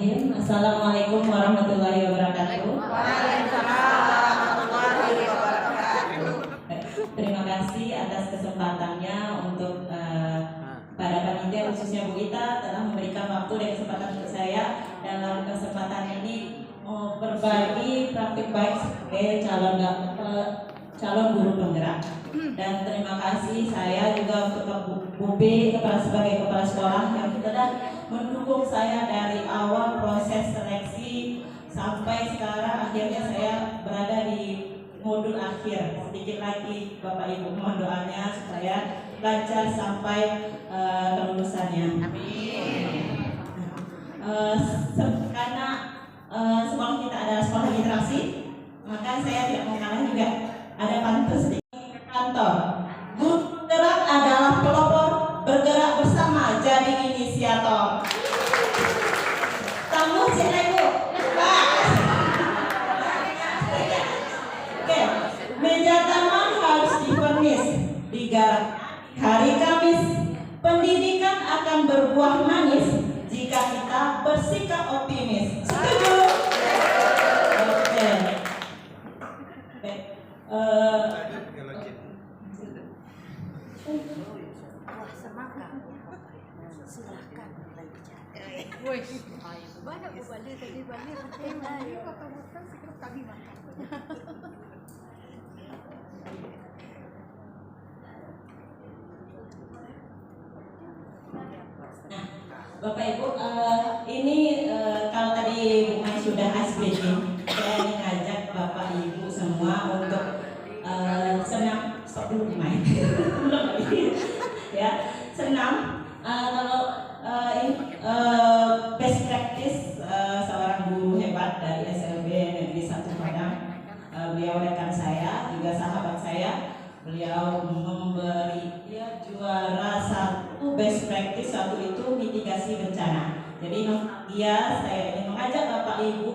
Bismillahirrahmanirrahim. Assalamualaikum warahmatullahi wabarakatuh. Waalaikumsalam warahmatullahi wabarakatuh. Terima kasih atas kesempatannya untuk pada panitia khususnya Bu Ita telah memberikan waktu dan kesempatan untuk saya dalam kesempatan ini berbagi praktik baik sebagai calon guru penggerak. Dan terima kasih saya juga untuk Bu B sebagai kepala sekolah yang telah mendukung saya dari awal proses seleksi sampai sekarang akhirnya saya berada di modul akhir. Sedikit lagi Bapak Ibu mohon doanya supaya lancar sampai kelulusannya. Amin. Karena sekolah kita adalah sekolah literasi, maka saya tidak mau kalah juga. Ada pantus di kantor. Guru penggerak adalah pelopor, bergerak bersama jadi inisiator. Tamu siapa Ibu? Oke, meja taman harus dipernis, digarap hari Kamis. Pendidikan akan berbuah manis jika kita bersikap optimis. Setuju? Oke. Wah, semangat. Silakan bicara. Banyak balik tadi balik hari foto-foto sekarang kami makan. Nah, Bapak Ibu, ini kalau tadi Bu Mai sudah asbridging, saya ingin ngajak Bapak Ibu semua untuk senam. Stop dulu Bu Mai. Ya, senam. Kalau best practice seorang guru hebat dari SLB Negeri 1 Padang, beliau rekan saya, juga sahabat saya. Beliau memberi juara satu best practice, satu itu mitigasi bencana. Jadi saya ingin mengajak Bapak Ibu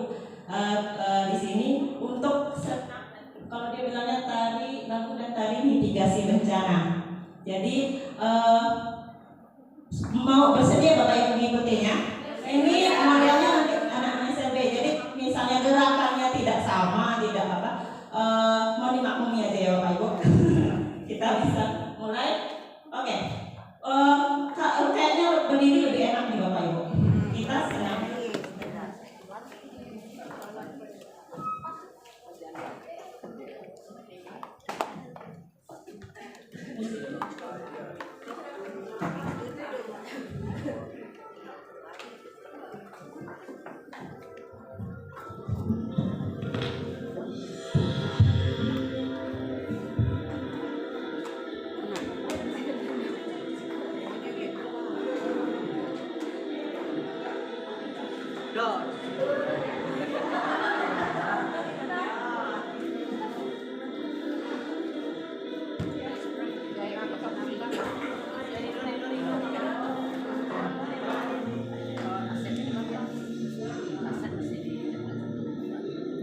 di sini untuk senam. Kalau dia bilangnya tari lagu dan tari mitigasi bencana. Jadi mau bersedia Bapak Ibu mengikutinya? Ini modelnya nanti anak-anak SMP. Jadi misalnya gerakannya tidak sama, tidak apa, mau dimaklumi aja ya Bapak Ibu. Kita bisa mulai. Oke. Kayaknya berdiri lebih enak nih Bapak Ibu. Kita senam.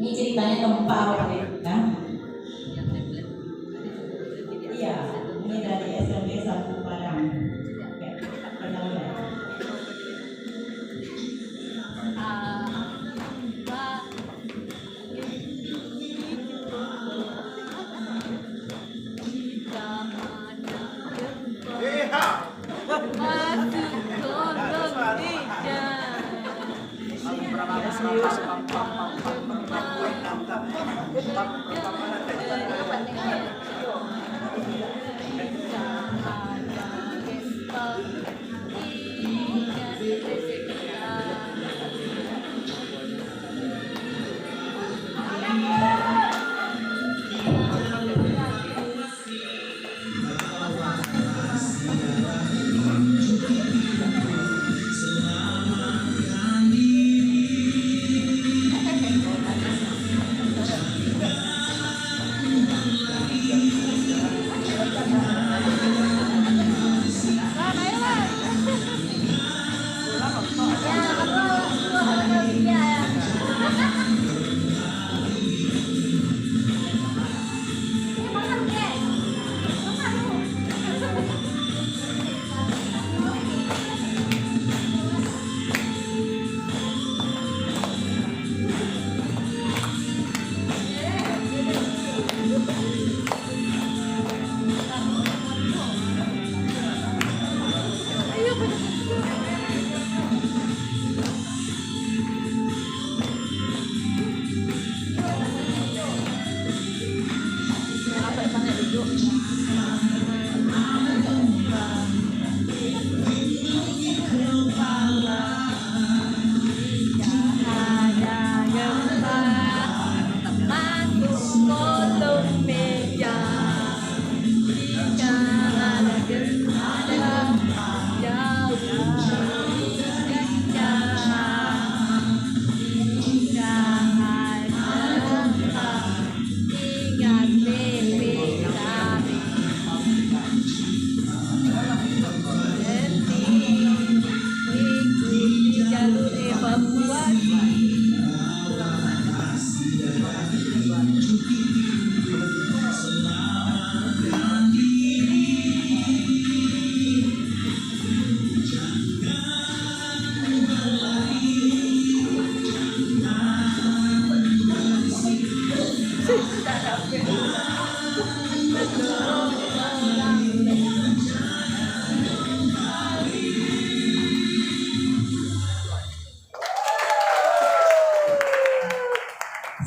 Ini ceritanya Tempau ya. Iya, ini dari SLB 1 Padang. Oke, kita mulai.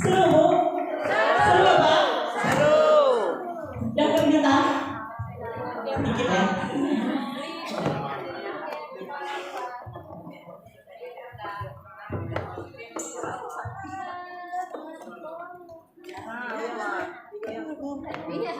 Seru Bu? Seru ya Pak? Udah keringetan? Dikit ya. Iya.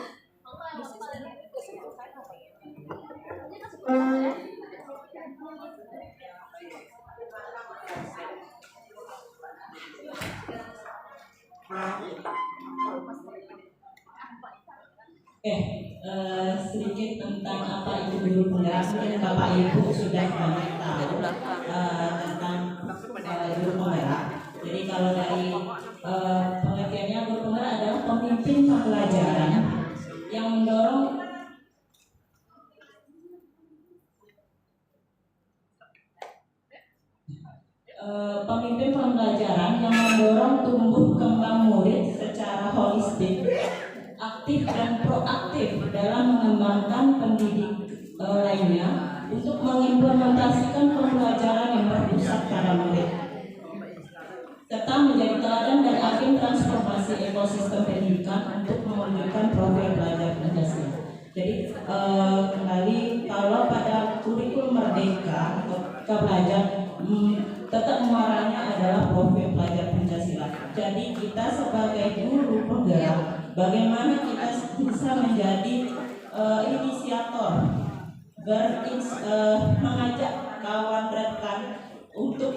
Sedikit tentang apa itu guru penggerak. Mungkin Bapak Ibu sudah banyak tahu tentang guru penggerak. Jadi kalau dari pengertiannya, guru penggerak adalah pemimpin pembelajaran yang mendorong tumbuh kembang murid secara holistik, aktif dan proaktif dalam mengembangkan pendidik lainnya untuk mengimplementasikan pembelajaran yang berpusat pada murid, serta menjadi teladan dan agen transformasi ekosistem pendidikan untuk mewujudkan profil belajar Pancasila. Jadi kembali kalau pada kurikulum Merdeka atau belajar tetap muaranya adalah profil pelajar Pancasila. Jadi kita sebagai guru penggerak, bagaimana kita bisa menjadi inisiator, mengajak kawan rekan untuk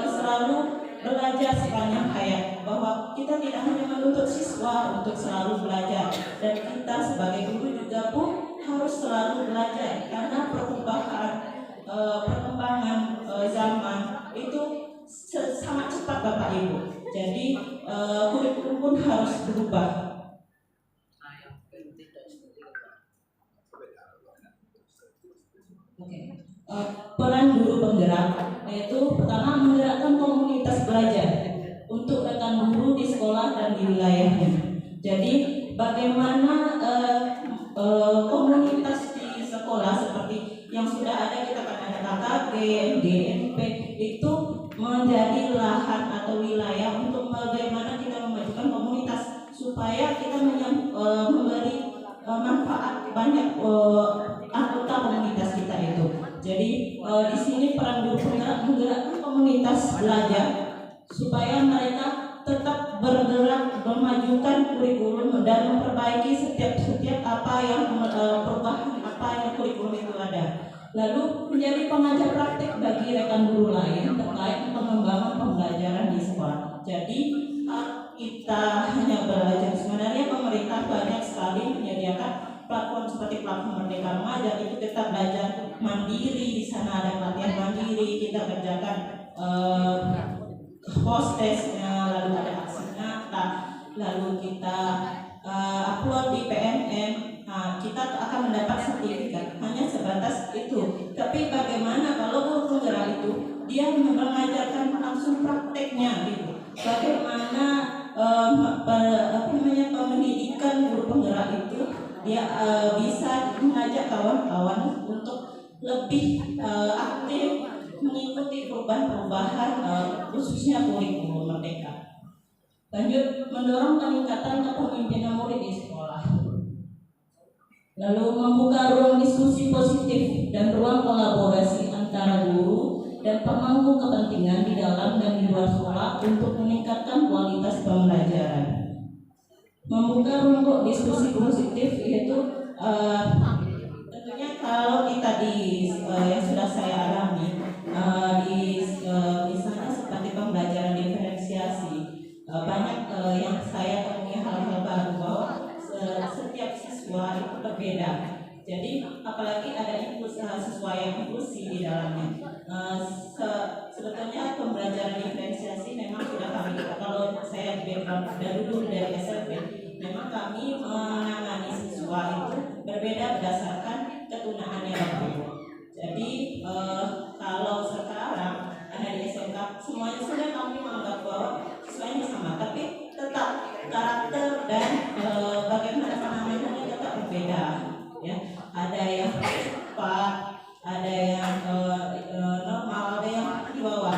selalu belajar sepanjang hayat, bahwa kita tidak hanya menuntut siswa untuk selalu belajar, dan kita sebagai guru juga pun harus selalu belajar, karena perkembangan zaman itu sangat cepat Bapak Ibu. Jadi kurikulum pun harus berubah. Peran guru penggerak yaitu pertama menggerakkan komunitas belajar untuk rekan guru di sekolah dan di wilayahnya. Jadi bagaimana komunitas di sekolah seperti yang sudah ada, kita kan ada KKG, GNP, itu menjadi lahan atau wilayah untuk bagaimana kita memajukan komunitas supaya kita memberi manfaat banyak anggota komunitas kita itu. Jadi di sini peran guru penggerak menggerakkan komunitas belajar supaya mereka tetap bergerak memajukan kurikulum dan memperbaiki setiap apa yang perubahan apa yang kurikulum itu ada. Lalu menjadi pengajar praktik bagi rekan guru lain terkait pengembangan pembelajaran di sekolah. Jadi kita hanya belajar, sebenarnya pemerintah banyak sekali menyediakan platform seperti platform Merdeka Mengajar, itu kita belajar mandiri, di sana ada pelatihan mandiri, kita kerjakan post testnya, lalu ada aksi nyata, lalu kita upload di PNM. Kita akan mendapat sertifikat, hanya sebatas itu. Tapi bagaimana kalau guru penggerak itu dia mengajarkan langsung prakteknya gitu? Bagaimana pendidikan guru penggerak itu dia bisa mengajak kawan-kawan untuk lebih aktif mengikuti perubahan-perubahan khususnya kurikulum Merdeka. Lanjut, mendorong peningkatan kepemimpinan murid di sekolah. Lalu membuka ruang diskusi positif dan ruang kolaborasi antara guru dan pemangku kepentingan di dalam dan di luar sekolah untuk meningkatkan kualitas pembelajaran. Membuka ruang diskusi positif yaitu tentunya kalau kita yang sudah saya alami misalnya seperti pembelajaran diferensiasi, banyak yang saya temui hal-hal baru bahwa setiap siswa itu berbeda. Jadi apalagi ada siswa yang inklusi di dalamnya. Sebetulnya pembelajaran background dulu dari SMP, memang kami menangani siswa itu berbeda berdasarkan ketunaannya Bapak Ibu. Jadi kalau sekarang dari SMK semuanya sudah kami menganggap bahwa siswanya sama, tapi tetap karakter dan bagaimana penanganannya tetap berbeda. Ya, ada yang cepat, ada yang normal, ada yang di bawah.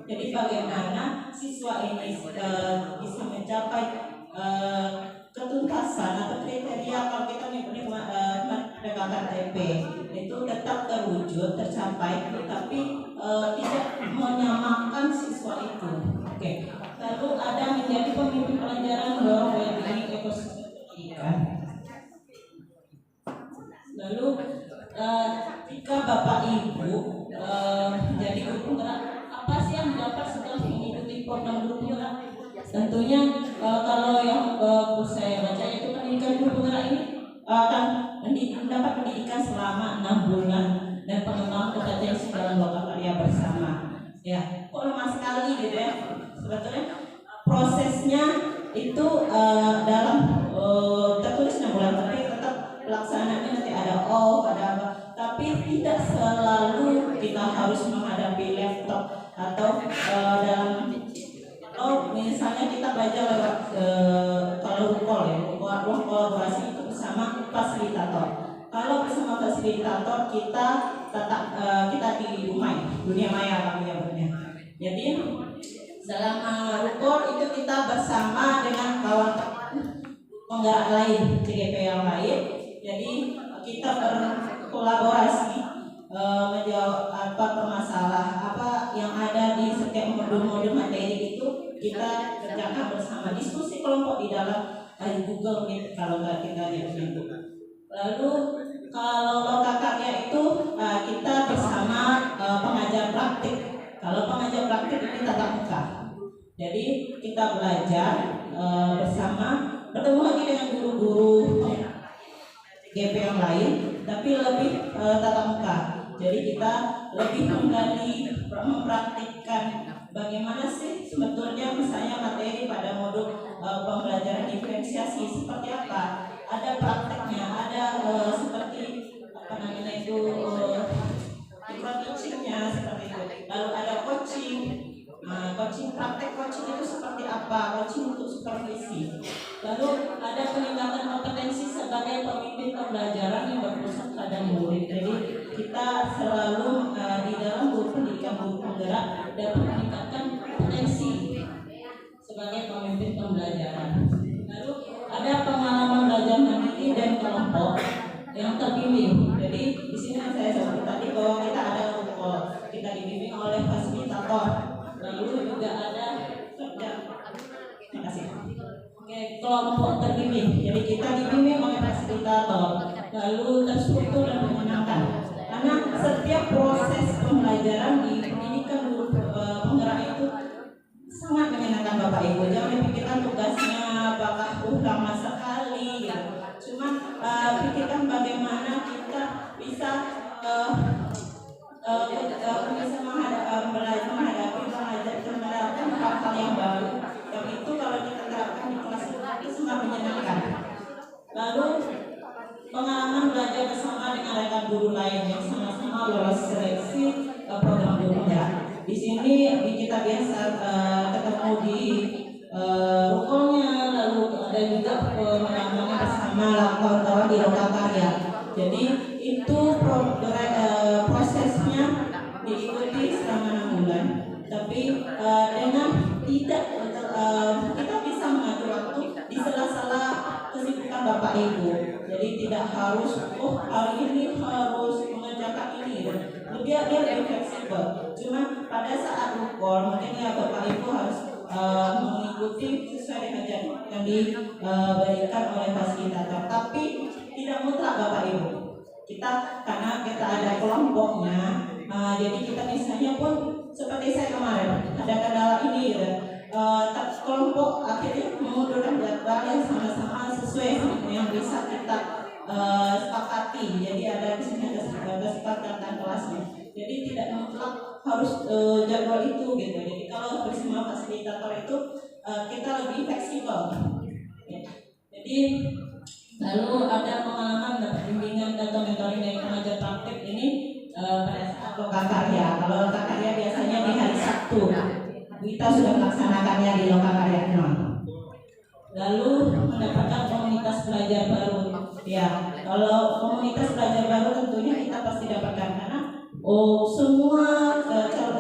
Jadi bagaimana siswa ini bisa mencapai ketuntasan atau kriteria kalau kita mendekatkan TP itu tetap terwujud, tercapai, tapi tidak menyamakan siswa itu. Oke. Lalu ada menjadi pemimpin pelajaran mendorong well-being ekosistem pendidikan. Lalu jika Bapak Ibu menjadi guru penggerak, apa sih yang didapat setelah mengikuti program guru penggerak? Tentunya kalau yang saya baca itu pendidikan guru penggerak ini akan mendapat pendidikan selama 6 bulan dan pengembangan kompetensi dalam loka karya bersama. Ya, kok lama sekali gitu ya. Sebetulnya prosesnya itu dalam tertulis 6 bulan, tapi tetap pelaksanaannya nanti ada off, ada apa. Tapi tidak selalu kita harus menghadapi laptop atau dalam misalnya kita belajar lewat kalau call ya, ruang kolaborasi itu bersama fasilitator. Kalau bersama fasilitator kita tetap kita di rumah, dunia maya kami nyebutnya. Jadi selama rukor itu kita bersama dengan kawan penggerak lain, CGP yang lain. Jadi kita berkolaborasi menjawab apa permasalahan apa yang ada di setiap modul-modul materi itu kita kerjakan bersama, diskusi kelompok di dalam Google Meet kalau kita lihat itu. Lalu kalau loka karya itu kita bersama pengajar praktik. Kalau pengajar praktik ini tatap muka. Jadi kita belajar bersama, bertemu lagi dengan guru-guru GP yang lain, tapi lebih tatap muka. Jadi kita lebih menggali, mempraktikkan bagaimana sih sebetulnya misalnya materi pada modul pembelajaran diferensiasi seperti apa. Ada prakteknya, ada seperti apa namanya itu teachingnya seperti itu. Lalu ada coaching, coaching praktek coaching itu seperti apa, coaching untuk supervisi. Lalu ada peningkatan kompetensi sebagai pemimpin pembelajaran yang berpusat pada murid. Jadi kita selalu di dalam guru pendidikan guru penggerak dapat meningkatkan kompetensi sebagai pemimpin pembelajaran. Lalu ada pengalaman belajar mandiri dan kelompok yang terbimbing. Jadi di sini saya sebut tadi bahwa kita ada kelompok, kita dibimbing oleh fasilitator. Lalu juga ada kerja. Terima kasih. Oke, kelompok terbimbing. Jadi kita dibimbing oleh fasilitator. Lalu terstruktur dan menyenangkan. Karena setiap proses pembelajaran di pendidikan guru penggerak itu sangat menyenangkan Bapak Ibu. Jangan dipikirkan tugasnya apakah lama sekali gitu. Cuma pikirkan bagaimana kita bisa menerapkan hal-hal yang baru. Yang itu kalau kita terapkan di kelas itu sangat menyenangkan. Lalu pengalaman belajar bersama dengan rekan guru lain yang sama-sama lolos seleksi program guru penggerak. Di sini kita biasa ketemu di rukolnya, lalu ada juga pengalaman bersama kawan-kawan di loka karya. Jadi itu prosesnya diikuti selama 6 bulan. Tapi dengan tidak kita bisa mengatur waktu di sela-sela kesibukan Bapak Ibu. Jadi tidak harus hari ini harus mengerjakan ini. Dia lebih fleksibel. Cuma pada saat rukor mungkin ya Bapak Ibu harus mengikuti sesuai dengan yang diberikan oleh fasilitator. Tapi tidak mutlak Bapak Ibu. Karena kita ada kelompoknya, jadi kita misalnya pun seperti saya kemarin ada kendala ini gitu. Kelompok akhirnya memundurkan jadwal yang sama-sama sesuai yang bisa kita sepakati. Jadi ada di sini ada kesepakatan kelasnya. Jadi tidak mutlak harus jadwal itu gitu. Jadi kalau bersama fasilitator itu kita lebih fleksibel. Jadi lalu ada pengalaman dapat bimbingan atau mentoring dari pengajar praktik ini pada saat lokakarya. Kalau lokakarya biasanya di hari Sabtu, kita sudah melaksanakannya di lokakarya 6. Lalu mendapatkan komunitas belajar baru. Ya, kalau komunitas belajar baru tentunya kita pasti dapatkan karena semua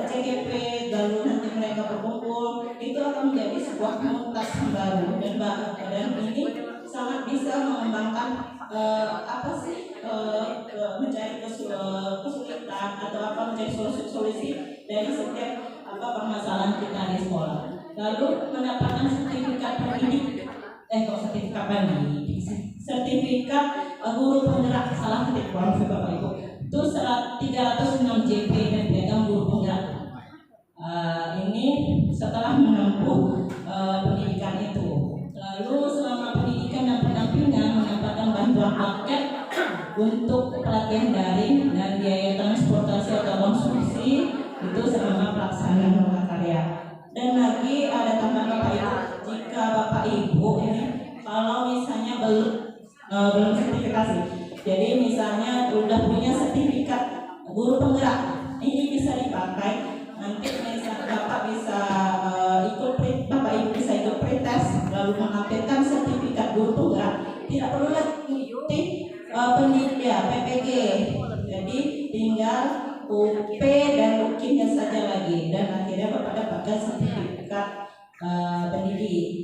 CGP lalu nanti mereka berkumpul itu akan menjadi sebuah komunitas baru dan ini sangat bisa mengembangkan mencari kesulitan atau mencari solusi dari setiap permasalahan kita di sekolah. Lalu mendapatkan sertifikat sertifikat guru penggerak Bapak Ibu itu 306 JP dan piagam guru penggerak. Ini setelah menempuh pendidikan itu. Lalu selama pendidikan dan pendampingan mendapatkan bantuan paket untuk pelatihan daring dan biaya transportasi atau konsumsi itu selama pelaksanaan lokakarya. Dan lagi ada tambahan Bapak Ibu, jika Bapak Ibu ini kalau misalnya belum sertifikasi, jadi misalnya sudah punya sertifikat guru penggerak, ini bisa dipakai. Nanti misalnya Bapak bisa Bapak Ibu bisa ikut pretest lalu menampilkan sertifikat guru penggerak, tidak perlu lagi mengikuti PPG. Jadi tinggal UP dan UKIM-nya saja lagi dan akhirnya Bapak dapatkan sertifikat pendidik.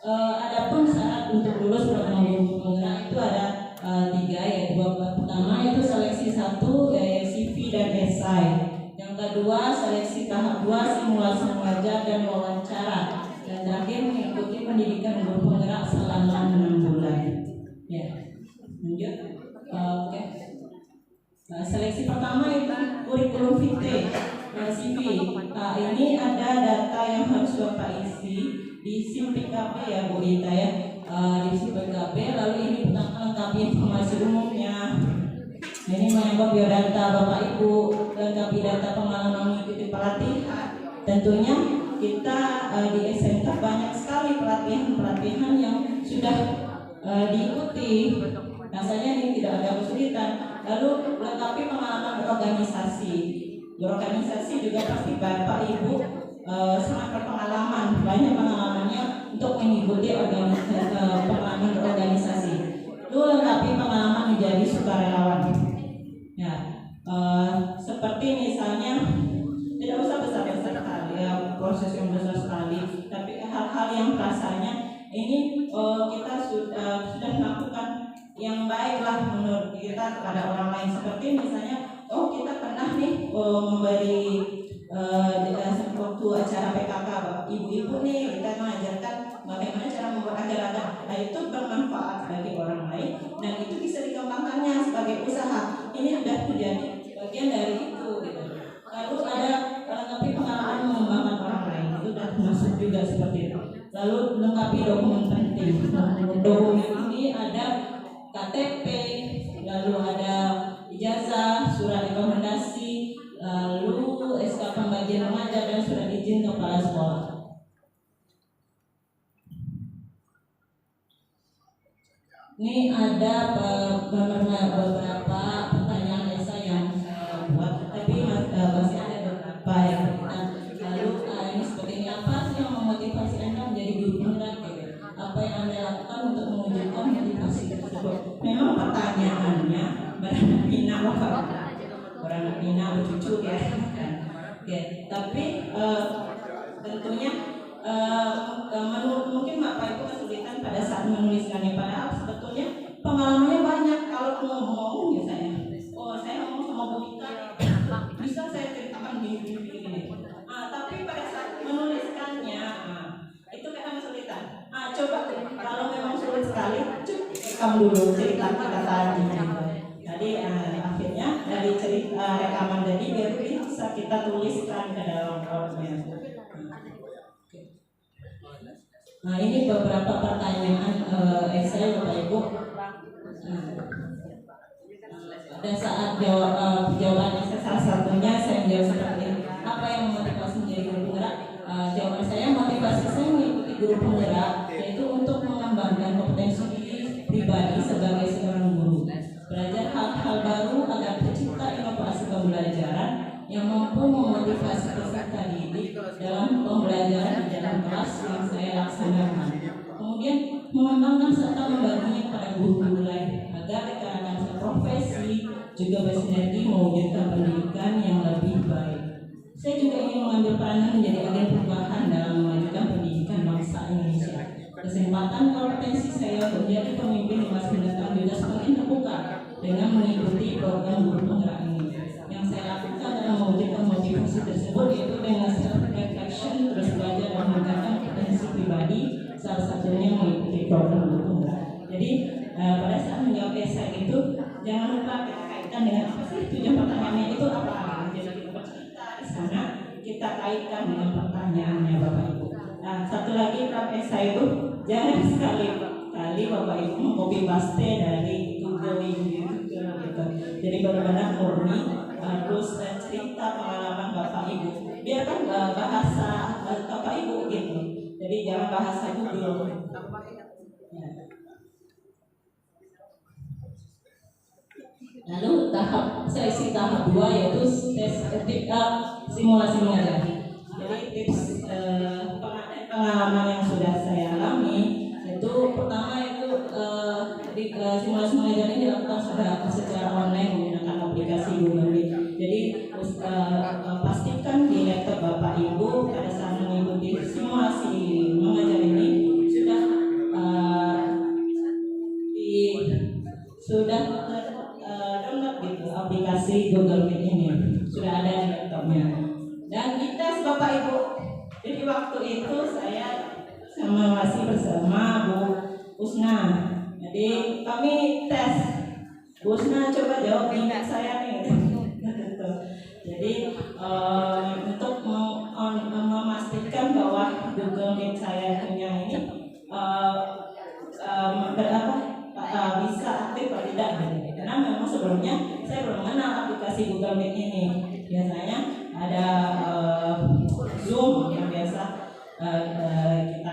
Adapun syarat untuk lulus program guru penggerak itu ada 3 yaitu pertama itu seleksi 1 CV dan esai. Yang kedua seleksi tahap 2 simulasi mengajar dan wawancara. Dan terakhir mengikuti pendidikan guru penggerak selama 6 bulan. Ya, lanjut. Oke. Seleksi pertama itu kurikulum vitae CV. Ini ada data yang harus Bapak isi di SIM PKP ya Bu Ita ya. Di SIM PKP lalu ini pertama lengkapi informasi umumnya. Ini menganggap biodata Bapak Ibu, lengkapi data pengalaman mengikuti pelatihan. Tentunya kita di SMK banyak sekali pelatihan yang sudah diikuti. Rasanya ini tidak ada kesulitan. Lalu lengkapi pengalaman berorganisasi. Berorganisasi juga pasti Bapak Ibu sangat berpengalaman, banyak pengalamannya untuk mengikuti pengalaman berorganisasi. Lalu lengkapi pengalaman menjadi sukarelawan. Ya, seperti misalnya tidak usah besar-besar sekali ya, proses yang besar sekali, tapi hal-hal yang rasanya ini kita sudah melakukan yang baiklah menurut kita kepada orang lain. Seperti misalnya, kita pernah nih memberi waktu acara PKK ibu-ibu nih kita mengajarkan bagaimana cara membuat agar-agar. Nah itu bermanfaat bagi orang lain dan itu bisa dikembangkannya sebagai usaha. Ini sudah menjadi bagian dari itu. Gitu. Lalu ada lengkapi pengalaman mengembangkan orang lain, itu sudah masuk juga seperti itu. Lalu lengkapi dokumen penting. Dokumen ini ada KTP, lalu ada ijazah, surat rekomendasi, lalu SK pembagian mengajar dan surat izin kepala sekolah. Ini ada beberapa pertanyaan Esa yang saya buat, tapi masih ada beberapa yang lalu ini seperti ini, apa sih yang memotivasi Anda menjadi guru penggerak? Apa yang Anda lakukan untuk mewujudkan motivasi tersebut? Memang pertanyaannya beranak pinak lucu ya. Tapi tentunya mungkin Bapak Ibu kesulitan pada saat menuliskannya, padahal sebetulnya pengalamannya banyak. Kalau ngomong misalnya, saya ngomong sama Bu Ita, bisa saya ceritakan gini. Tapi pada saat menuliskannya, itu kan kesulitan. Coba kalau memang sulit sekali, rekam dulu cerita kita tadi. Jadi akhirnya dari cerita rekaman tadi biar bisa kita tuliskan ke dalam dokumen. Nah ini beberapa pertanyaan esai Bapak Ibu. Pada saat jawaban esai salah satunya saya menjawab seperti ini. Apa yang memotivasi menjadi guru penggerak? Jawaban saya, motivasi saya mengikuti guru penggerak yaitu untuk mengembangkan kompetensi diri pribadi sebagai seorang guru, belajar hal-hal baru agar tercipta inovasi pembelajaran yang mampu memotivasi peserta didik dalam pembelajaran di dalam kelas yang saya laksanakan. Kemudian mengembangkan serta membaginya pada guru-guru lain agar rekan-rekan seprofesi juga bersinergi mewujudkan pendidikan yang lebih baik. Saya juga ingin mengambil peranan menjadi agen perubahan dalam memajukan pendidikan bangsa Indonesia. Kesempatan kompetensi saya menjadi pemimpin di masa mendatang juga semakin terbuka dengan mengikuti program guru penggerak ini. Yang saya lakukan dalam mewujudkan motivasi tersebut yaitu dengan self-reflection, terus belajar dan meningkatkan kompetensi pribadi, salah satunya mengikuti program guru penggerak. Jadi pada saat menjawab esai itu jangan lupa kita kaitkan dengan apa sih tujuan pertanyaannya itu apa. Jadi kita bercerita di sana kita kaitkan dengan pertanyaannya Bapak Ibu. Nah, satu lagi dalam esai itu jangan sekali-kali Bapak Ibu mengcopy paste dari Google gitu. Jadi benar-benar murni terus cerita pengalaman Bapak Ibu. Biarkan bahasa Bapak Ibu gitu. Jadi jangan bahasa Google. Ya. Lalu sesi tahap 2 yaitu simulasi mengajar. Jadi tips pengalaman yang sudah saya alami itu pertama itu simulasi mengajar ini dilakukan secara online menggunakan aplikasi Google Meet. Jadi pastikan di laptop Bapak Ibu pada saat mengikuti simulasi mengajar ini sudah download gitu aplikasi Google Meet ini, sudah ada di laptopnya dan dites Bapak Ibu. Jadi waktu itu saya masih bersama Bu Usna. Jadi kami tes Bu Usna, coba jawab minat saya nih. Jadi untuk memastikan bahwa Google Meet saya punya ini bisa aktif atau tidak, karena memang sebelumnya saya belum mengenal aplikasi Google Meet ini. Biasanya ada Zoom yang biasa kita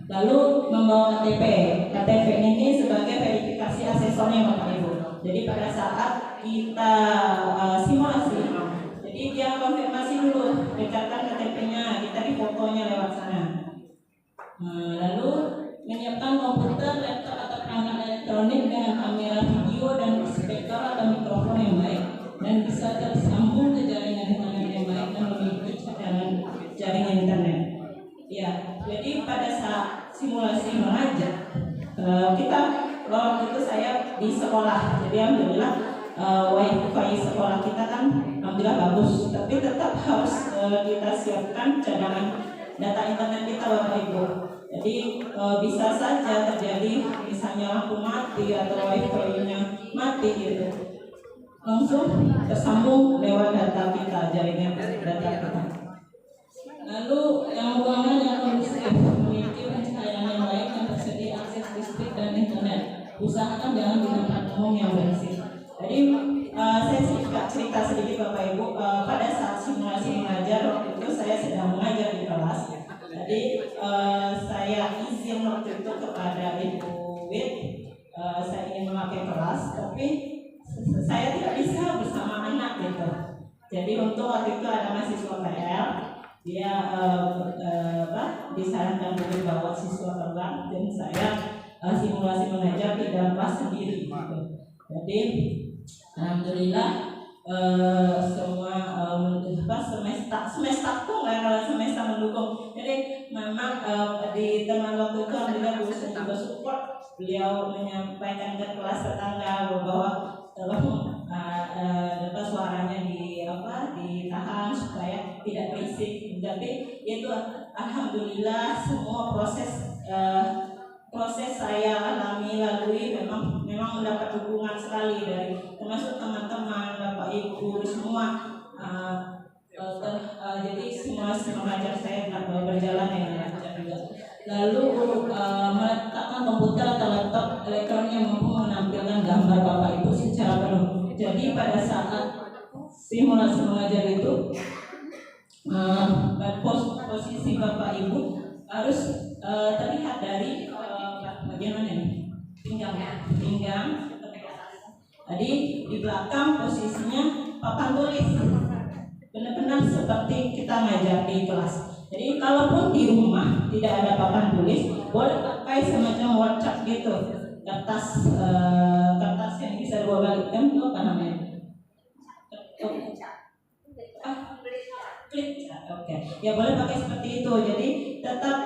lalu membawa KTP ini sebagai verifikasi asesornya Bapak Ibu. Jadi pada saat kita simulasi, jadi dia konfirmasi dulu, dekatkan KTP-nya, kita di fotonya lewat sana. Lalu menyiapkan komputer, laptop atau perangkat elektronik dengan kamera video dan speaker atau mikrofon yang baik dan bisa tersambung ke jaringan internet yang baik dan memiliki jaringan internet. Ya, jadi pada saat simulasi mengajar kita waktu itu saya di sekolah, jadi alhamdulillah wifi sekolah kita kan alhamdulillah bagus, tapi tetap harus kita siapkan cadangan data internet kita Bapak Ibu. Jadi bisa saja terjadi misalnya lampu mati atau wifi-nya mati gitu, langsung tersambung lewat data kita, jaringan data kita. Lalu yang ruangan yang kondusif, memiliki pencahayaan yang baik dan tersedia akses listrik dan internet. Usahakan jangan di tempat umum yang berisik. Jadi saya cerita sedikit Bapak Ibu, pada saat simulasi mengajar waktu itu saya sedang mengajar di kelas. Jadi saya izin waktu itu kepada Ibu Wit, saya ingin memakai kelas, tapi saya tidak bisa bersama anak gitu. Jadi untuk waktu itu ada mahasiswa PL, dia disarankan untuk bawa siswa terbang, dan saya simulasi mengajar di dalam kelas sendiri gitu. Jadi alhamdulillah semua semesta tuh nggak, kalau semesta mendukung. Jadi memang di tengah waktu itu alhamdulillah Bu Usna juga support, beliau menyampaikan ke kelas tetangga bahwa suaranya ditahan supaya tidak berisik. Tapi itu alhamdulillah semua proses saya alami lalui memang mendapat dukungan sekali dari termasuk teman-teman, Bapak Ibu semua. Jadi simulasi mengajar saya berjalan dengan lancar juga. Lalu meletakkan komputer atau laptop elektronik yang mampu menampilkan gambar Bapak Ibu secara penuh. Jadi pada saat simulasi mengajar itu posisi Bapak Ibu harus terlihat dari bagian mana nih? Pinggang. Tadi di belakang posisinya papan tulis, benar-benar seperti kita ngajar di kelas. Jadi kalaupun di rumah tidak ada papan tulis, boleh pakai semacam WhatsApp gitu, kertas yang bisa dua balikkan, itu apa namanya? Klik, oke. Ya boleh pakai seperti itu. Jadi tetap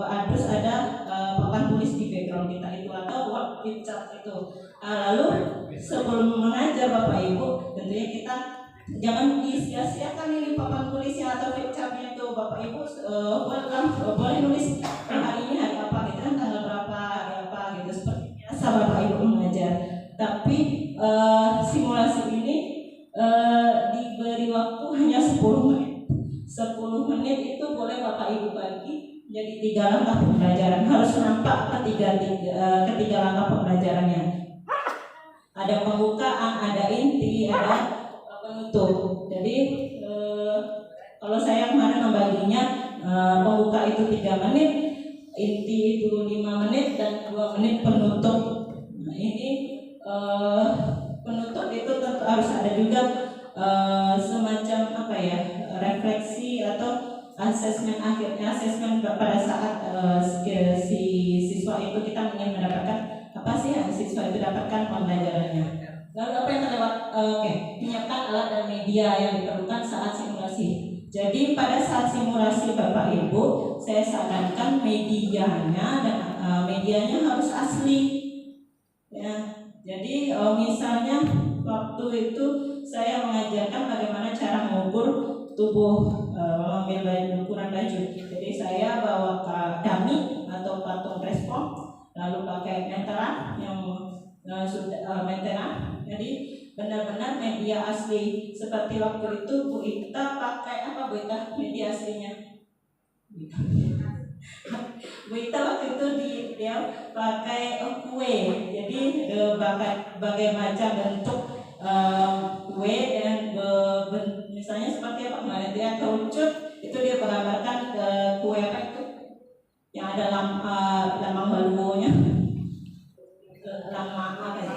harus ada papan tulis di background kita itu atau WhatsApp itu. Lalu sebelum mengajar Bapak Ibu, tentunya kita jangan disia-siakan ini papan tulisnya atau flipchartnya itu. Bapak Ibu boleh nulis hari ini hari apa gitu kan, tanggal berapa hari apa gitu, seperti biasa Bapak Ibu mengajar. Tapi simulasi ini diberi waktu hanya 10 menit. 10 menit itu boleh Bapak Ibu bagi jadi 3 langkah pembelajaran. Harus nampak ketiga langkah pembelajarannya. Ada pembukaan, ada inti, ada penutup. Jadi kalau saya kemarin membaginya, pembuka itu 3 menit, inti itu 5 menit, dan 2 menit penutup. Nah ini penutup itu tentu harus ada juga semacam apa ya, refleksi atau asesmen akhirnya, asesmen pada saat si siswa itu kita ingin mendapatkan apa sih yang siswa itu dapatkan pembelajarannya. Lalu apa yang terlewat? Menyiapkan alat dan media yang diperlukan saat simulasi. Jadi pada saat simulasi Bapak Ibu, saya sarankan medianya dan medianya harus asli. Ya, jadi misalnya waktu itu saya mengajarkan bagaimana cara mengukur tubuh, mengambil ukuran baju. Jadi saya bawa dummy atau patung respon, lalu pakai meteran yang sudah meteran. Jadi benar-benar media asli. Seperti waktu itu Bu Ita pakai apa Bu Ita media aslinya? Bu Ita waktu itu dia pakai kue. Jadi berbagai macam bentuk kue dan misalnya seperti apa kemarin dia kerucut, itu dia menggambarkan kue apa itu yang ada lambang baluonya, lambang apa ya,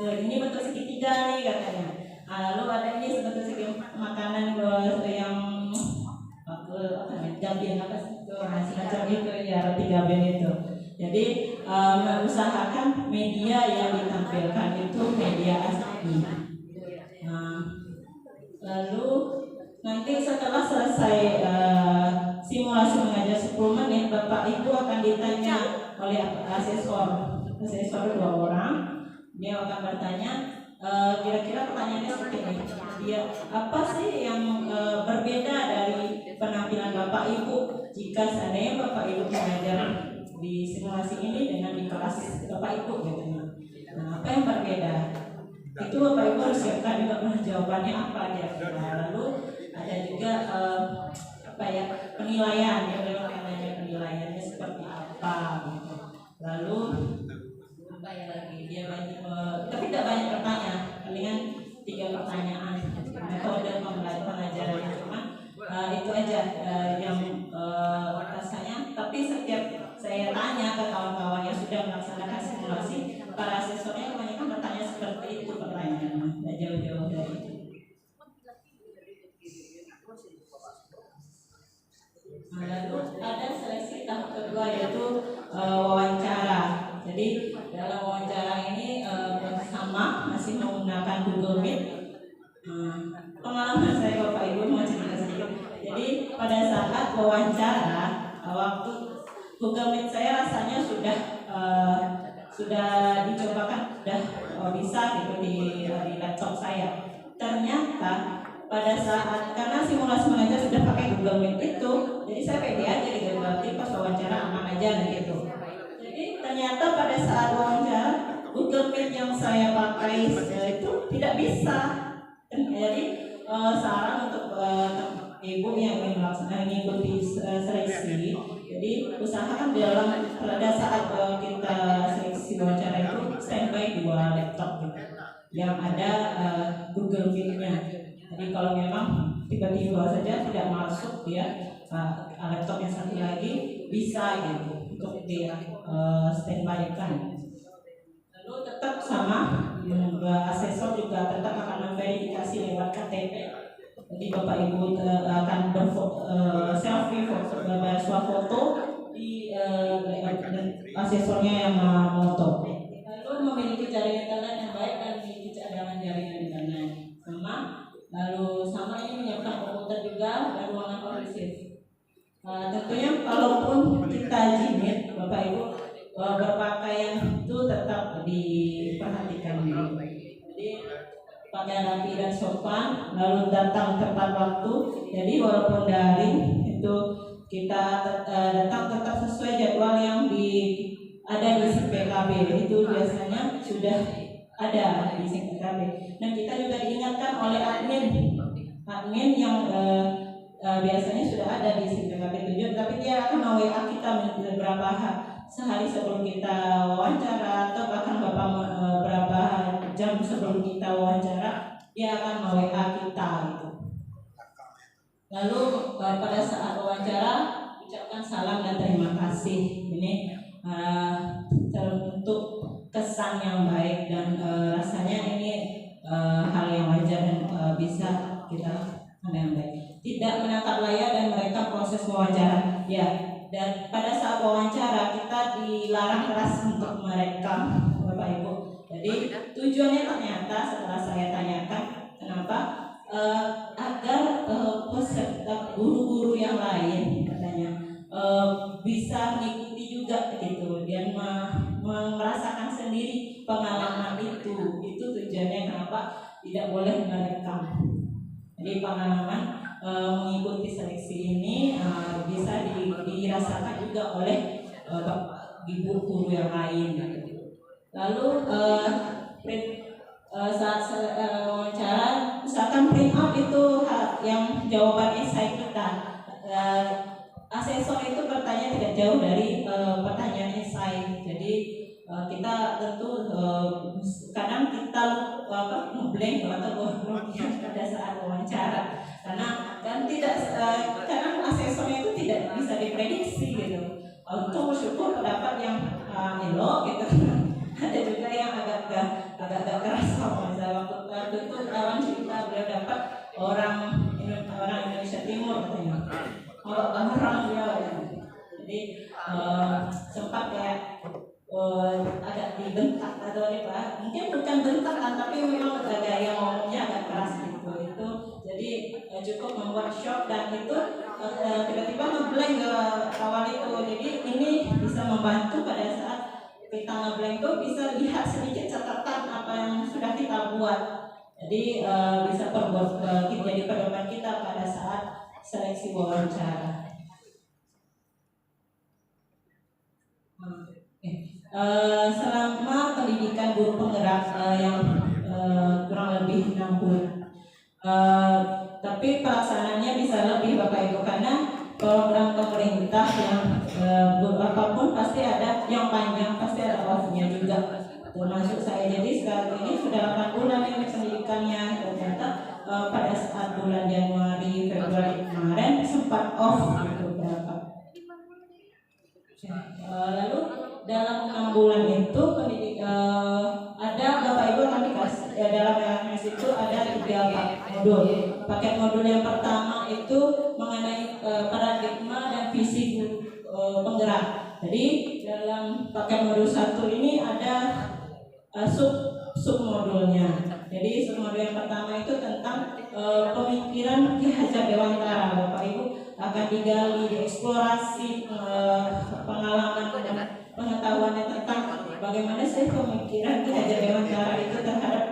ini bentuk segitiga nih katanya. Lalu ada ini sebentuk segitiga makanan yang gabin apa sih itu, semacam itu ya, roti gabin itu. Jadi usahakan media yang ditampilkan itu media asli. Lalu nanti setelah selesai simulasi mengajar 10 menit, Bapak Ibu akan ditanya oleh asesor 2 orang. Dia akan bertanya, kira-kira pertanyaannya seperti ini. Dia apa sih yang berbeda dari penampilan Bapak Ibu jika seandainya Bapak Ibu mengajar di simulasi ini dengan di kelas Bapak Ibu gitu. Nah, apa yang berbeda? Itu Bapak Ibu harus siapkan juga jawabannya apa aja. Lalu ada juga penilaian, yang namanya penilaiannya seperti apa gitu. Lalu apa ya lagi, dia banyak tapi tidak banyak pertanyaan, palingan 3 pertanyaan. Metode pengajarannya cuma itu aja yang rasanya. Tapi setiap saya tanya ke kawan-kawan yang sudah melaksanakan simulasi, para asesornya kebanyakan bertanya seperti itu pertanyaannya, tidak jauh-jauh dari itu. Lalu ada seleksi tahap kedua, yaitu wawancara. Jadi dalam wawancara ini sama masih menggunakan Google Meet. Pengalaman saya Bapak Ibu mau cerita sedikit. Jadi pada saat wawancara, waktu Google Meet saya rasanya sudah dicobakan, sudah bisa gitu di laptop saya. Ternyata pada saat, karena simulasi mengajar sudah pakai Google Meet itu, jadi saya pede aja gitu, berarti pas wawancara aman aja gitu. Jadi ternyata pada saat wawancara Google Meet yang saya pakai itu tidak bisa. Jadi saran untuk ibu yang ingin mengikuti seleksi, jadi usahakan pada saat kita seleksi seleksi wawancara itu standby 2 laptop gitu, yang ada Google Meet-nya. Jadi kalau memang tiba-tiba saja tidak masuk ya, laptop yang satu lagi bisa gitu untuk di standby-kan. Lalu tetap sama, asesor juga tetap akan memverifikasi lewat KTP. Jadi Bapak Ibu akan selfie foto di asesornya yang foto. Lalu memiliki jaringan internet yang baik dan memiliki cadangan jaringan internet. Sama ini menyiapkan komputer juga dan ruangan kondusif. Tentunya kalaupun kita jimit, Bapak Ibu, berpakaian itu tetap diperhatikan dulu. Jadi pakaian rapi dan sopan, lalu datang tepat waktu. Jadi walaupun daring itu kita datang tetap sesuai jadwal yang ada di PKB. Itu biasanya sudah ada di PKB. Dan kita juga diingatkan oleh admin yang biasanya sudah ada di PKB 7, tapi dia akan WA kita beberapa sehari sebelum kita wawancara atau bahkan beberapa jam sebelum kita wawancara, dia akan WA kita gitu. Lalu pada saat wawancara ucapkan salam dan terima kasih. Ini terbentuk kesan yang baik dan rasanya ini hal yang wajar dan bisa kita dengan baik. Tidak menangkap layar dan merekam proses wawancara. Ya, dan pada saat wawancara kita dilarang keras untuk merekam, Bapak Ibu. Jadi tujuannya ternyata setelah saya tanyakan kenapa, agar peserta guru-guru yang lain katanya bisa mengikuti juga gitu dan merasakan sendiri pengalaman itu tujuannya kenapa tidak boleh merekam. Jadi pengalaman mengikuti seleksi ini bisa dirasakan juga oleh ibu guru yang lain. Lalu saat wawancara, misalkan print out itu yang jawaban esai kita, asesor itu bertanya tidak jauh dari pertanyaan esai. Jadi kita tentu kadang kita ngeblank atau pada saat wawancara dan tidak kadang asesornya itu tidak bisa diprediksi gitu. Untuk bersyukur pendapat yang elok gitu. Ada juga yang agak keras sama saya waktu itu kawan cerita beliau dapat orang Indonesia Timur katanya. Orang dia jadi sempat kayak agak dibentak atau apa, mungkin bukan bentakan tapi memang gaya ngomongnya agak keras gitu. Itu jadi cukup membuat shock dan itu tiba-tiba ngeblank ke awal itu. Jadi ini bisa membantu pada saat kita ngeblank itu bisa lihat sedikit catatan apa yang sudah kita buat. Jadi bisa jadi pedoman kita pada saat seleksi wawancara. Selama pendidikan guru penggerak yang kurang lebih 6 bulan, tapi pelaksanaannya bisa lebih Bapak Ibu, karena program pemerintah yang apapun pasti ada yang panjang, pasti ada off-nya juga, termasuk saya. Jadi sekarang ini sudah 8 bulan ini pendidikannya, ternyata pada saat bulan Januari Februari kemarin sempat off gitu berapa. Lalu dalam 6 bulan itu ada Bapak Ibu akan dikasih dalam LMS itu ada 3 modul. Paket modul yang pertama itu mengenai paradigma dan visi penggerak. Jadi dalam paket modul 1 ini ada sub modulnya. Jadi sub modul yang pertama itu tentang pemikiran Ki Hajar Dewantara. Bapak Ibu akan digali, dieksplorasi pengalaman dan pengetahuannya tentang bagaimana sih pemikiran Ki Hajar Dewantara itu terhadap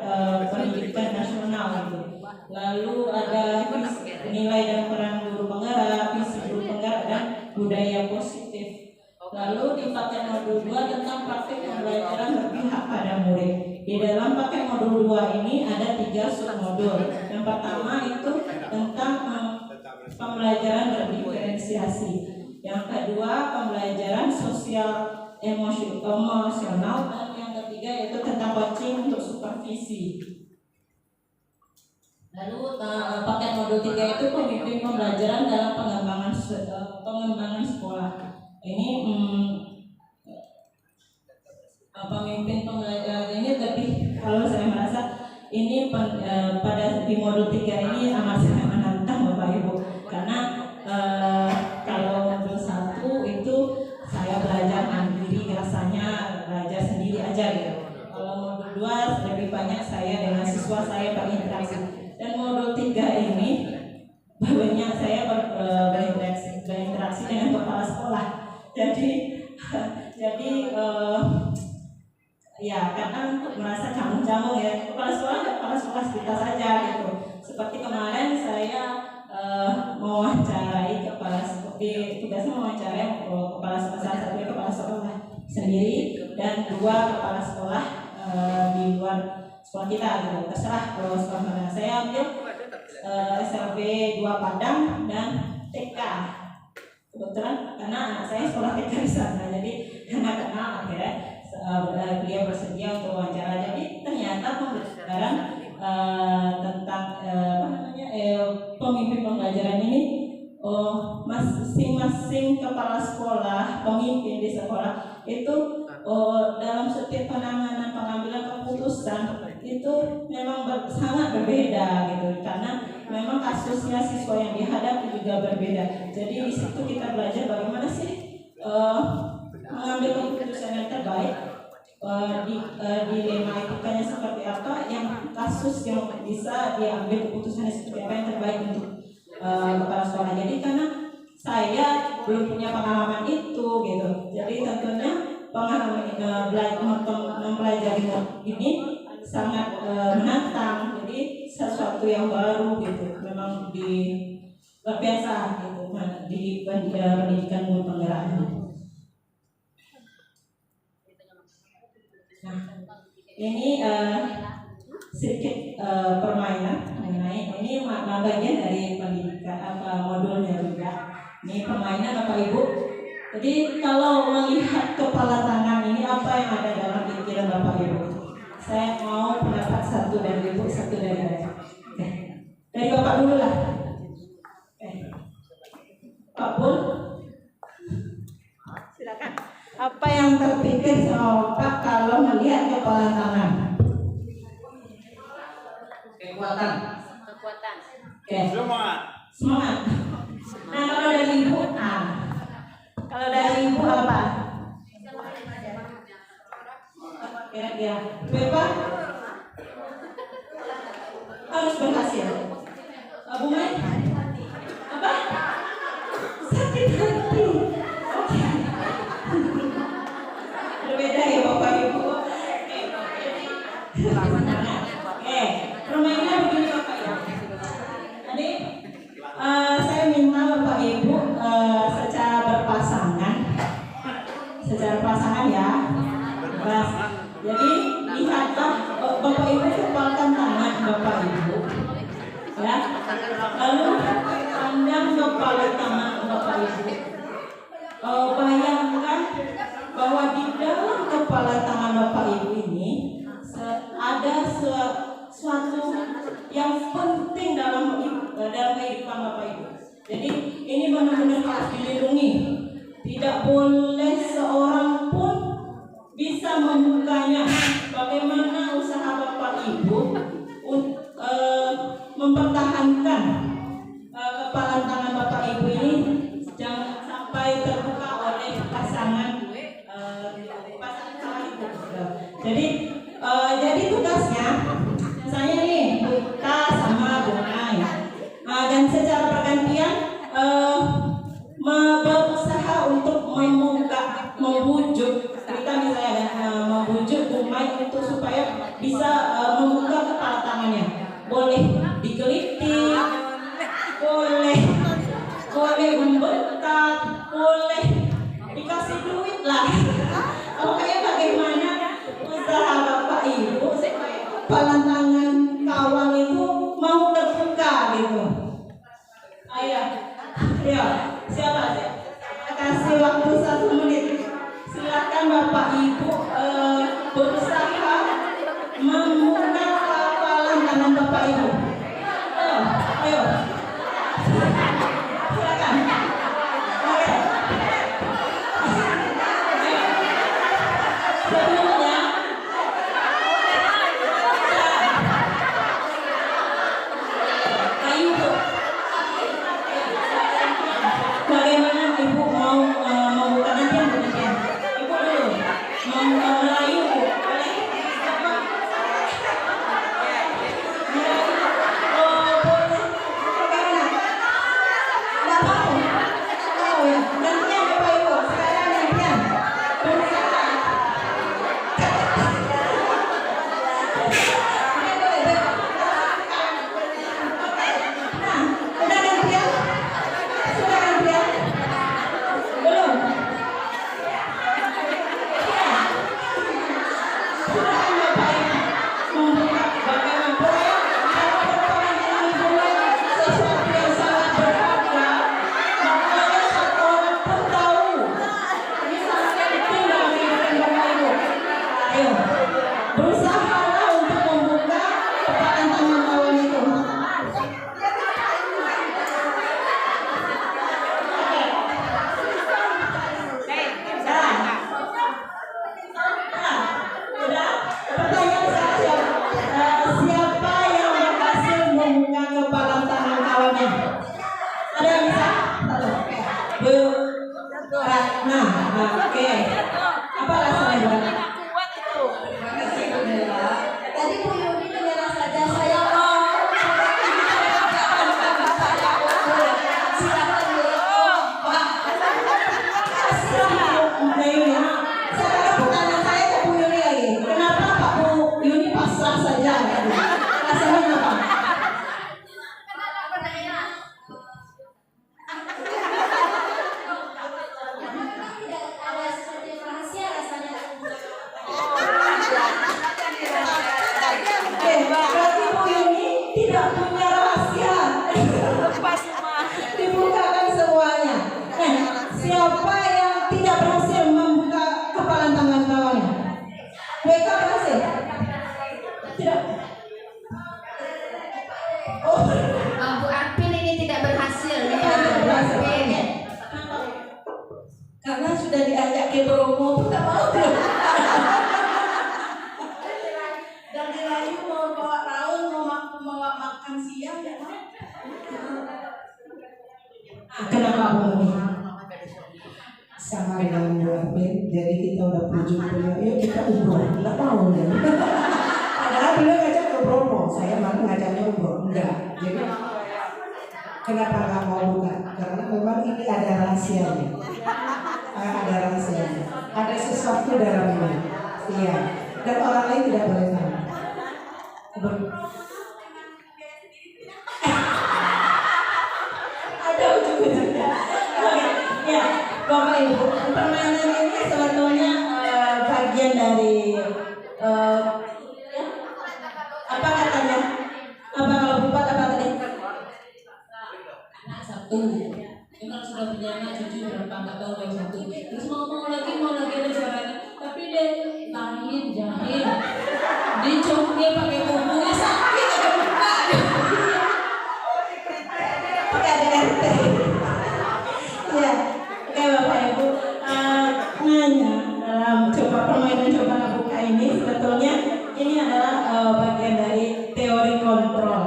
pendidikan nasional itu. Lalu ada nilai dan peran guru penggerak, visi guru penggerak dan budaya positif. Lalu di paket modul 2 tentang praktik pembelajaran berpihak pada murid. Di dalam paket modul 2 ini ada 3 submodul. Yang pertama itu tentang pembelajaran berdiferensiasi. Yang kedua pembelajaran sosial emosional dan 3 yaitu tentang coaching untuk supervisi. Lalu paket modul 3 itu pemimpin pembelajaran dalam pengembangan sekolah. Ini pemimpin pembelajaran ini lebih, kalau saya merasa ini pada di modul 3 ini amat sangat menantang Bapak Ibu, karena kalau modul 1 itu saya belajar mandiri, rasanya belajar sendiri aja gitu. Kalau modul 2 lebih banyak saya dengan siswa saya berinteraksi. Dan modul 3 ini banyak saya berinteraksi dengan kepala sekolah. Jadi ya kadang merasa canggung-canggung ya, kepala sekolah kita saja gitu. Seperti kemarin saya mewawancarai tugasnya mewawancarai kepala sekolah, salah satunya kepala sekolah sendiri dan 2 kepala sekolah di luar sekolah kita gitu. Terserah kalau sekolah mana. Saya ambil SLB 2 Padang dan TK. Kebetulan karena anak saya sekolah TK di sana, jadi anak-anak akhirnya beliau bersedia untuk wawancara. Jadi ternyata pembelajaran tentang pemimpin pembelajaran ini, masing-masing kepala sekolah, pemimpin di sekolah itu dalam setiap penanganan pengambilan keputusan itu memang sangat berbeda gitu, karena memang kasusnya siswa yang dihadapi juga berbeda. Jadi di situ kita belajar bagaimana sih mengambil keputusan yang terbaik, dilema etikanya seperti apa, yang kasus yang bisa diambil keputusannya seperti apa yang terbaik untuk kepala sekolah. Jadi karena saya belum punya pengalaman itu gitu, jadi tentunya pengalaman mempelajari ini sangat menantang. Jadi sesuatu yang baru gitu, memang luar biasa gitu di pendidikan guru penggerak. Nah, ini sedikit permainan mengenai ini bagian dari pendidikan modulnya juga. Ini permainan Bapak Ibu. Jadi kalau melihat kepala tangan ini, apa yang ada dalam pikiran Bapak Ibu? Saya mau pendapat satu dari Ibu, satu dari saya. Oke. Dari Bapak dulu lah. Pak Pun, silakan. Apa yang terpikir sama Bapak kalau melihat kepala tangan? Kekuatan. Oke. Semangat. Nah, kalau dari Ibu, kalau dari Ibu apa? Kira-kira Bapak harus berhasil. Bu Mai, apa? Sakit hati. Oke. Berbeda ya Bapak Ibu. Oke, permainan begini Bapak Ibu. Tadi saya minta Bapak Ibu secara berpasangan ya. Jadi lihatlah Bapak Ibu, kepalkan tangan Bapak Ibu ya, lalu pandang kepala tangan Bapak Ibu. Bayangkan bahwa di dalam kepala tangan Bapak Ibu ini ada sesuatu yang penting dalam kehidupan Bapak Ibu. Jadi ini benar-benar harus dilindungi. Tidak boleh seorang pun bisa membukanya. Bagaimana usaha Bapak Ibu mempertahankan kepala tangan Bapak Ibu ini jangan sampai terbuka oleh pasangan Ibu. Jadi tugasnya saya nih Buta sama Bunai, dan secara pergantian berusaha untuk membujuk kita, misalnya membujuk Bunai itu supaya bisa membuka kepala tangannya. Boleh digelitik, boleh membentak, boleh dikasih duit lah. Pokoknya bagaimana usaha Bapak Ibu supaya kepala tangan kawan itu mau terbuka gitu. Ayo, siapa? Kasih waktu 1 menit. Silakan Bapak Ibu berusaha berarti Bu Yuni tidak punya rahasia. Lepas semua. Dibukakan semuanya. Siapa yang tidak berhasil membuka kepalan tangan kawannya? WK berhasil? Tidak. Oh, Bu Arpin ini tidak berhasil. tidak berhasil. Karena sudah diajak ke Bromo, tidak mau. Dan dirayu mau bawa raun, mau makan siang, tidak mau. Kenapa Bu? Sama dengan Bu Arpin, jadi kita udah pujuk beliau, yuk kita umroh, nggak mau ya. Padahal beliau ngajak ke Bromo, saya malah ngajaknya umroh, enggak. Jadi kenapa nggak mau buka? Karena memang ini ada rahasianya, ada rahasianya, ada sesuatu dalamnya, iya. Dan orang lain tidak boleh tahu. Ada ujung-ujungnya. Oke, ya, Bapak Ibu, permainan ini sebetulnya bagian dari ya, apa katanya? Apa kalau bupat apa tadi? Anak satu, memang sudah punya anak cucu berapa nggak tahu yang satu. Terus mau lagi ada suaranya, tapi dia lain jahil. Dicungkil pakai bukunya sakit aja buka. Pakai ADRT. Ya, oke Bapak Ibu, nanya dalam permainan coba buka ini sebetulnya ini adalah bagian dari teori kontrol.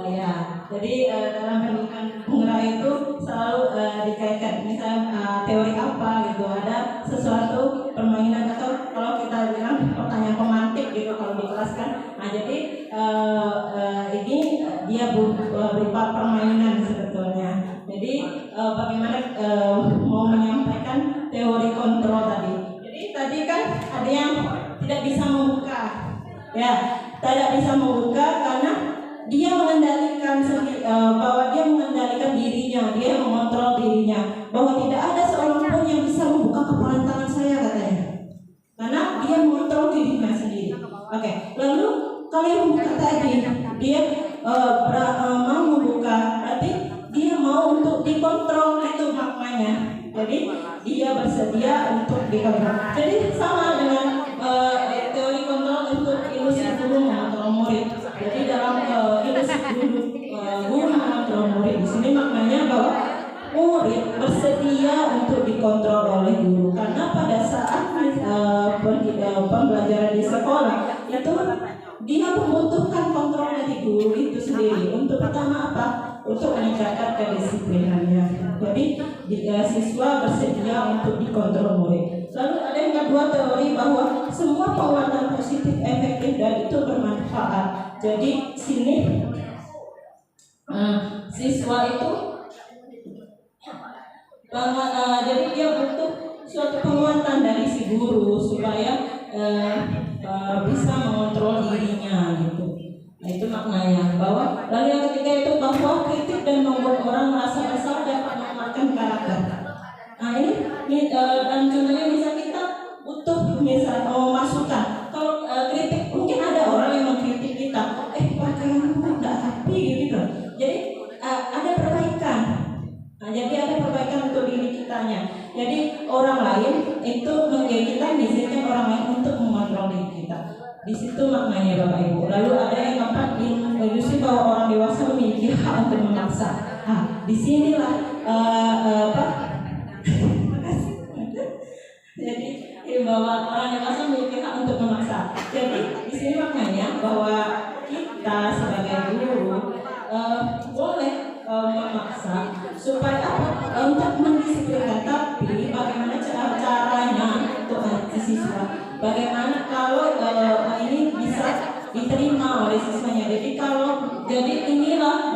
Ya, jadi dalam pendidikan penggerak itu selalu dikaitkan misalnya teori apa gitu, ada sesuatu permainan atau kalau kita bilang pertanyaan pemantik gitu kalau di kelas kan. Nah jadi ini dia berupa permainan sebetulnya. Jadi bagaimana mau menyampaikan teori kontrol tadi. Jadi tadi kan ada yang tidak bisa membuka, ya tidak bisa membuka karena dia mengendalikan bahwa dia mengendalikan dirinya, dia mengontrol dirinya, bahwa tidak ada seorang pun yang bisa membuka kepalan tangan saya katanya, karena dia mengontrol dirinya sendiri. Oke, lalu kalau yang membuka tadi dia mau membuka, berarti dia mau untuk dikontrol, itu maknanya. Jadi dia bersedia untuk dikontrol. Jadi sama dengan teori kontrol untuk ilusi guru mengontrol murid. Jadi dalam ilusi guru mengontrol murid di sini maknanya bahwa murid bersedia untuk dikontrol oleh guru, karena pada saat pembelajaran di sekolah itu dia membutuhkan kontrol dari guru itu sendiri. Untuk pertama apa? Untuk meningkatkan kedisiplinannya. Jadi siswa bersedia untuk dikontrol murid. Lalu ada yang kedua teori bahwa semua penguatan positif efektif dan itu bermanfaat. Jadi sini siswa itu jadi dia butuh suatu penguatan dari si guru supaya bisa mengontrol dirinya gitu. Nah, itu maknanya bahwa lalu yang ketiga itu bahwa kritik dan membuat orang merasa bersalah dapat menguatkan karakter. Nah ini dan contohnya misal kita butuh misal masukan. Kalau kritik mungkin ada orang yang mengkritik kita, pakaianmu nggak rapi gitu. Jadi ada perbaikan. Nah, jadi ada perbaikan untuk diri kitanya. Jadi orang lain itu kita mengizinkan orang lain untuk mengontrol diri kita. Di situ maknanya Bapak Ibu. Lalu ada yang keempat, ilusi bahwa orang dewasa memiliki hak untuk memaksa. Nah, disinilah jadi bahwa orang dewasa memiliki hak untuk memaksa. Jadi di sini maknanya bahwa kita sebagai guru boleh memaksa supaya untuk mendisiplinkan, tapi bagaimana caranya untuk siswa, bagaimana kalau ini bisa diterima oleh siswanya. Jadi inilah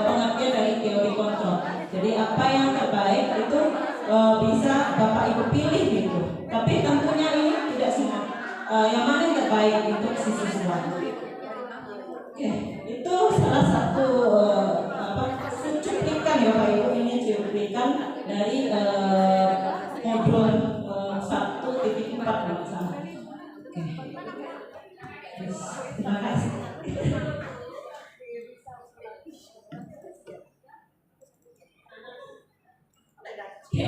pengertian dari teori kontrol. Jadi apa yang terbaik itu bisa Bapak Ibu pilih gitu. Tapi tentunya ini tidak semua. Yang mana yang terbaik untuk si siswa. Oke, itu salah satu cuplikan ya Bapak Ibu, ini cuplikan dari modul 1.4 sama. Oke. Terima kasih. Oke,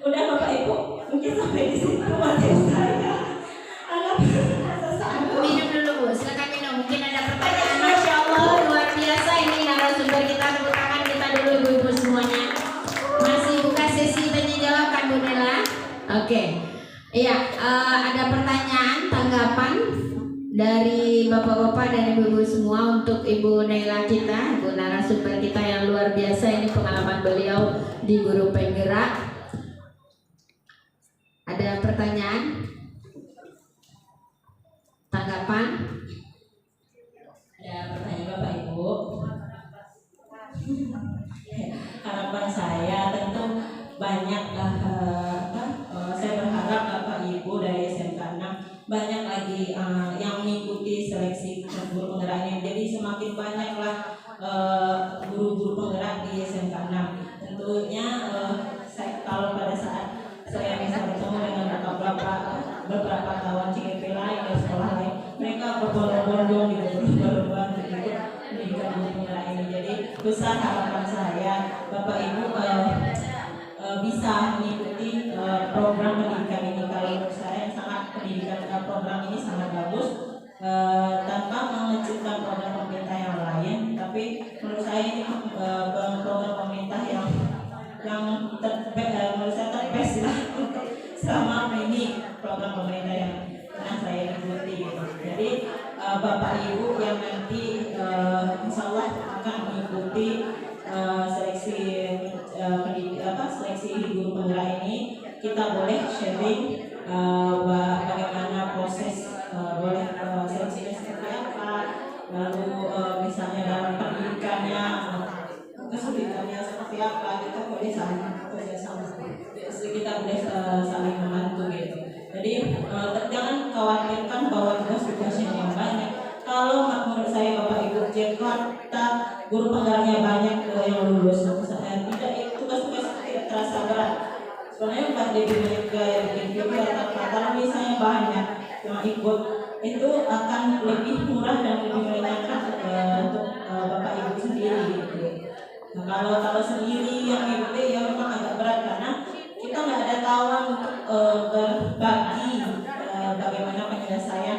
udah Bapak Ibu, mungkin sampai di situ materi saya. Anggap selesai. Minum dulu Bu, silakan minum. Mungkin ada pertanyaan. Masya Allah, luar biasa ini narasumber kita. Tepuk tangan kita dulu ibu-ibu semuanya. Masih buka sesi tanya jawab kan Bu Nela? Oke. Iya, ada pertanyaan, tanggapan dari bapak-bapak dan ibu-ibu semua untuk Ibu Nela kita, ibu narasumber kita yang luar biasa. Ini pengalaman beliau di Guru Penggerak. Ada pertanyaan? Tanggapan? Ya, pertanyaan Bapak Ibu. Harapan saya tentu banyaklah saya berharap Bapak Ibu dari SMK 6 banyak lagi yang mengikuti seleksi guru penggerak ini. Jadi semakin banyaklah guru-guru penggerak di SMK 6. Tentunya kalau pada saat saya bisa bertemu dengan beberapa kawan CGP lain dan sekolah lain, mereka berbondong-bondong gitu, berlomba untuk ikut pendidikan guru penggerak ini. Jadi besar harapan saya Bapak Ibu bisa mengikuti program pendidikan ini. Kalau menurut saya sangat program ini sangat bagus, tanpa mengecilkan program pemerintah yang lain, tapi menurut saya ini program pemerintah yang menurut saya terbest lah untuk selama ini program pemerintah yang pernah saya ikuti gitu. Jadi Bapak Ibu yang nanti insya Allah akan mengikuti seleksi seleksi guru penggerak ini, kita boleh sharing bagaimana proses boleh seleksinya seperti apa, lalu misalnya dalam pendidikannya kesulitannya seperti apa, kita boleh saling kerjasama, kita boleh saling membantu gitu. Jadi jangan khawatirkan bahwa tugas-tugasnya yang banyak. Kalau menurut saya Bapak Ibu, Jakarta guru penggeraknya banyak yang lulus, tidak tugas-tugas tidak terasa berat. Sebenarnya Pak Dewi mereka yang bikin video kalau misalnya banyak yang ikut, itu akan lebih murah dan lebih meringankan untuk Bapak Ibu sendiri gitu. Nah, kalau sendiri yang ikuti ya memang agak berat karena kita nggak ada kawan untuk berbagi bagaimana penyelesaian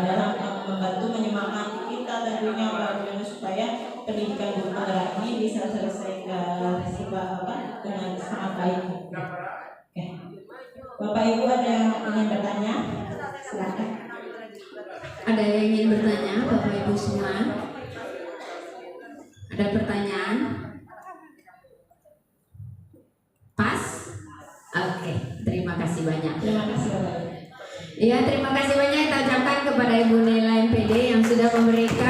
dalam membantu menyemangati kita tentunya bagaimana supaya pendidikan guru penggerak ini bisa selesai dengan sangat baik. Oke. Bapak Ibu ada yang ingin bertanya? Silakan. Ada yang ingin bertanya, Bapak Ibu semua? Ada pertanyaan? Pas? Oke, terima kasih banyak. Terima kasih Bapak Ibu. Ya, terima kasih banyak kita ucapkan kepada Ibu Nela MPD yang sudah memberikan